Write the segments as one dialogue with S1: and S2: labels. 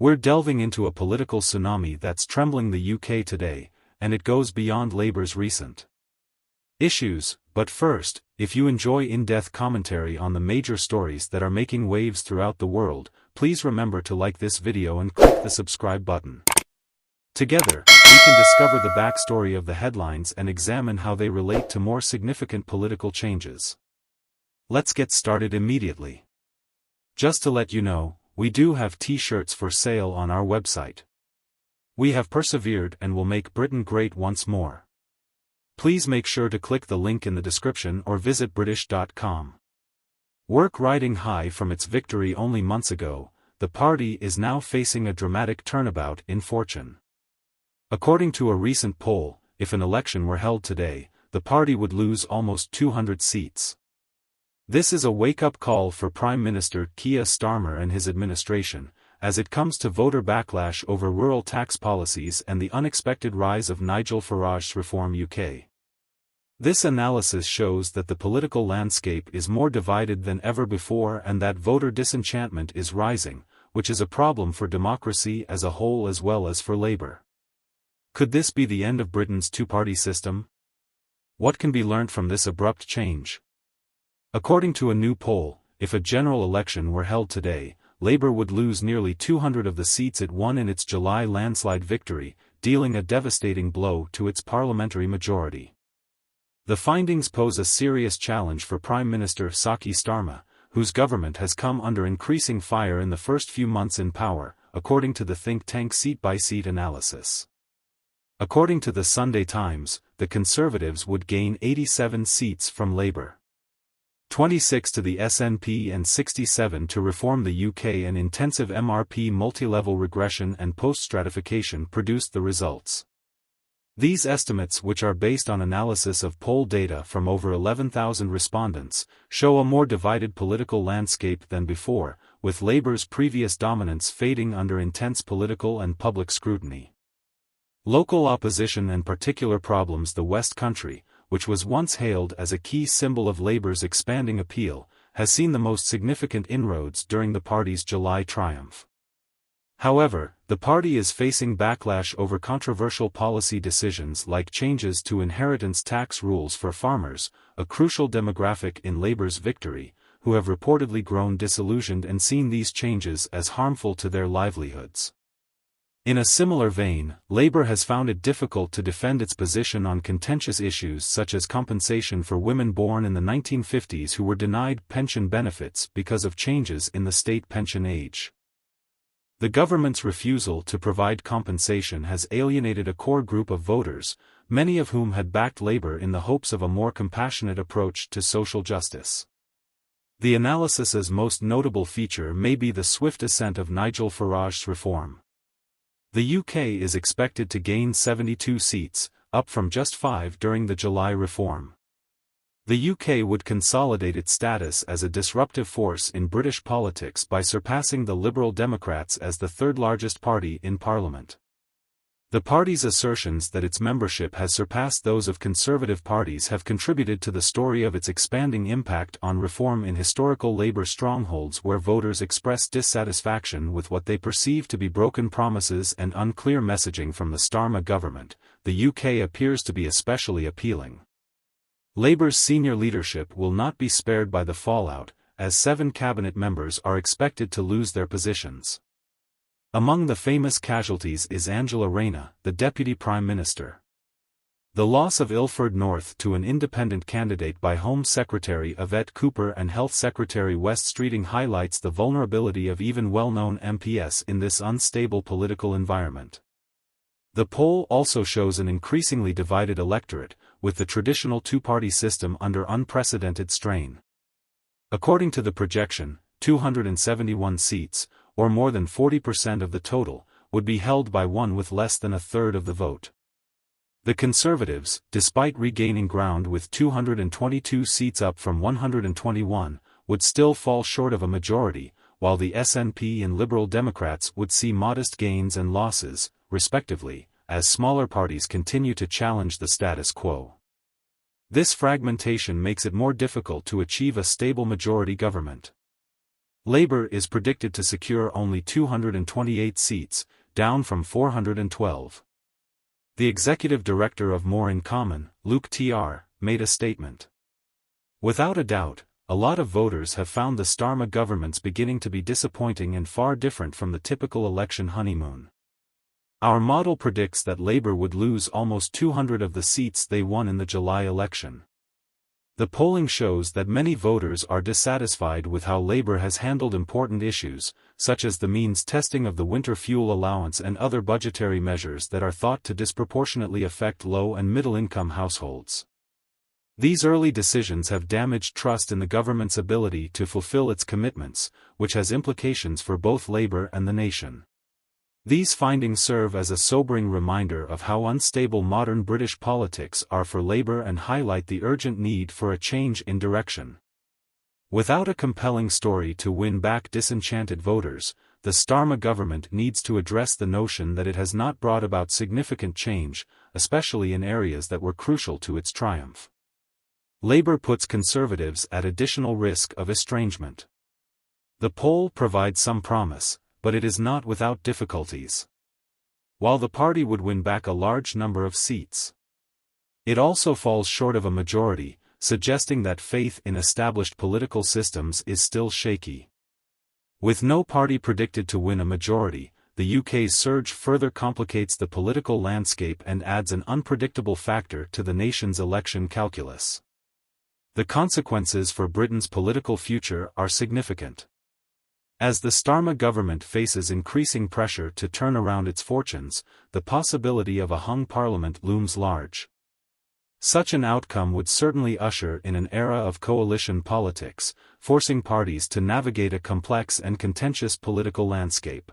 S1: We're delving into a political tsunami that's trembling the UK today, and it goes beyond Labour's recent issues. But first, if you enjoy in-depth commentary on the major stories that are making waves throughout the world, please remember to like this video and click the subscribe button. Together, we can discover the backstory of the headlines and examine how they relate to more significant political changes. Let's get started immediately. Just to let you know, we do have t-shirts for sale on our website. We have persevered and will make Britain great once more. Please make sure to click the link in the description or visit British.com. Work riding high from its victory only months ago, the party is now facing a dramatic turnabout in fortune. According to a recent poll, if an election were held today, the party would lose almost 200 seats. This is a wake-up call for Prime Minister Keir Starmer and his administration, as it comes to voter backlash over rural tax policies and the unexpected rise of Nigel Farage's Reform UK. This analysis shows that the political landscape is more divided than ever before and that voter disenchantment is rising, which is a problem for democracy as a whole as well as for Labour. Could this be the end of Britain's two-party system? What can be learnt from this abrupt change? According to a new poll, if a general election were held today, Labour would lose nearly 200 of the seats it won in its July landslide victory, dealing a devastating blow to its parliamentary majority. The findings pose a serious challenge for Prime Minister Keir Starmer, whose government has come under increasing fire in the first few months in power, according to the think tank seat-by-seat analysis. According to the Sunday Times, the Conservatives would gain 87 seats from Labour. 26 to the SNP and 67 to Reform the UK. An intensive MRP multi-level regression and post-stratification produced the results. These estimates, which are based on analysis of poll data from over 11,000 respondents, show a more divided political landscape than before, with Labour's previous dominance fading under intense political and public scrutiny. Local opposition and particular problems. The West Country, which was once hailed as a key symbol of Labour's expanding appeal, has seen the most significant inroads during the party's July triumph. However, the party is facing backlash over controversial policy decisions like changes to inheritance tax rules for farmers, a crucial demographic in Labour's victory, who have reportedly grown disillusioned and seen these changes as harmful to their livelihoods. In a similar vein, Labour has found it difficult to defend its position on contentious issues such as compensation for women born in the 1950s who were denied pension benefits because of changes in the state pension age. The government's refusal to provide compensation has alienated a core group of voters, many of whom had backed Labour in the hopes of a more compassionate approach to social justice. The analysis's most notable feature may be the swift ascent of Nigel Farage's Reform. The UK is expected to gain 72 seats, up from just 5 during the July reform. The UK would consolidate its status as a disruptive force in British politics by surpassing the Liberal Democrats as the third largest party in Parliament. The party's assertions that its membership has surpassed those of Conservative parties have contributed to the story of its expanding impact on reform in historical Labour strongholds where voters express dissatisfaction with what they perceive to be broken promises and unclear messaging from the Starmer government. The UK appears to be especially appealing. Labour's senior leadership will not be spared by the fallout, as 7 cabinet members are expected to lose their positions. Among the famous casualties is Angela Rayner, the Deputy Prime Minister. The loss of Ilford North to an independent candidate by Home Secretary Yvette Cooper and Health Secretary West Streeting highlights the vulnerability of even well-known MPs in this unstable political environment. The poll also shows an increasingly divided electorate, with the traditional two-party system under unprecedented strain. According to the projection, 271 seats, or more than 40% of the total, would be held by one with less than a third of the vote. The Conservatives, despite regaining ground with 222 seats up from 121, would still fall short of a majority, while the SNP and Liberal Democrats would see modest gains and losses, respectively, as smaller parties continue to challenge the status quo. This fragmentation makes it more difficult to achieve a stable majority government. Labour is predicted to secure only 228 seats, down from 412. The executive director of More in Common, Luke Tr., made a statement. Without a doubt, a lot of voters have found the Starmer government's beginning to be disappointing and far different from the typical election honeymoon. Our model predicts that Labour would lose almost 200 of the seats they won in the July election. The polling shows that many voters are dissatisfied with how Labour has handled important issues, such as the means testing of the winter fuel allowance and other budgetary measures that are thought to disproportionately affect low- and middle-income households. These early decisions have damaged trust in the government's ability to fulfill its commitments, which has implications for both Labour and the nation. These findings serve as a sobering reminder of how unstable modern British politics are for Labour and highlight the urgent need for a change in direction. Without a compelling story to win back disenchanted voters, the Starmer government needs to address the notion that it has not brought about significant change, especially in areas that were crucial to its triumph. Labour puts Conservatives at additional risk of estrangement. The poll provides some promise, but it is not without difficulties. While the party would win back a large number of seats, it also falls short of a majority, suggesting that faith in established political systems is still shaky. With no party predicted to win a majority, the UK's surge further complicates the political landscape and adds an unpredictable factor to the nation's election calculus. The consequences for Britain's political future are significant. As the Starmer government faces increasing pressure to turn around its fortunes, the possibility of a hung parliament looms large. Such an outcome would certainly usher in an era of coalition politics, forcing parties to navigate a complex and contentious political landscape.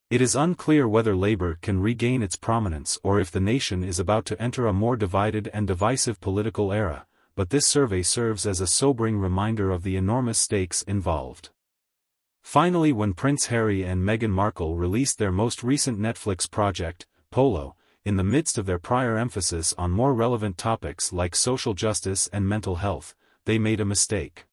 S1: It is unclear whether Labour can regain its prominence or if the nation is about to enter a more divided and divisive political era, but this survey serves as a sobering reminder of the enormous stakes involved. Finally, when Prince Harry and Meghan Markle released their most recent Netflix project, Polo, in the midst of their prior emphasis on more relevant topics like social justice and mental health, they made a mistake.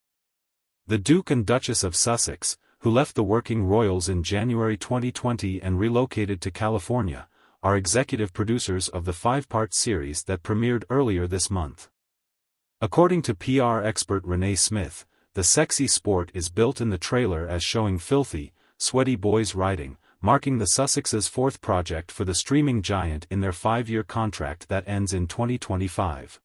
S1: The Duke and Duchess of Sussex, who left the working royals in January 2020 and relocated to California, are executive producers of the 5-part series that premiered earlier this month. According to PR expert Renee Smith, the sexy sport is built in the trailer as showing filthy, sweaty boys riding, marking the Sussexes' 4th project for the streaming giant in their 5-year contract that ends in 2025.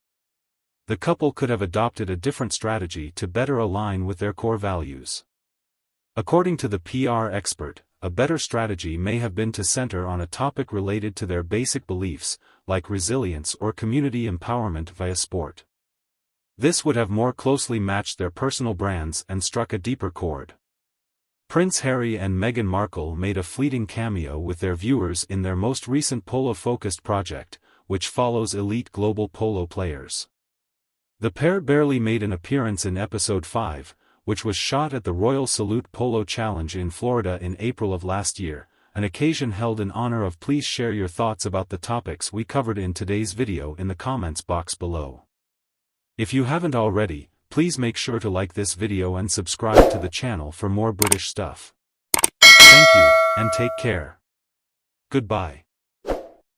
S1: The couple could have adopted a different strategy to better align with their core values. According to the PR expert, a better strategy may have been to center on a topic related to their basic beliefs, like resilience or community empowerment via sport. This would have more closely matched their personal brands and struck a deeper chord. Prince Harry and Meghan Markle made a fleeting cameo with their viewers in their most recent polo-focused project, which follows elite global polo players. The pair barely made an appearance in episode 5, which was shot at the Royal Salute Polo Challenge in Florida in April of last year, an occasion held in honor of. Please share your thoughts about the topics we covered in today's video in the comments box below. If you haven't already, please make sure to like this video and subscribe to the channel for more British stuff. Thank you, and take care. Goodbye.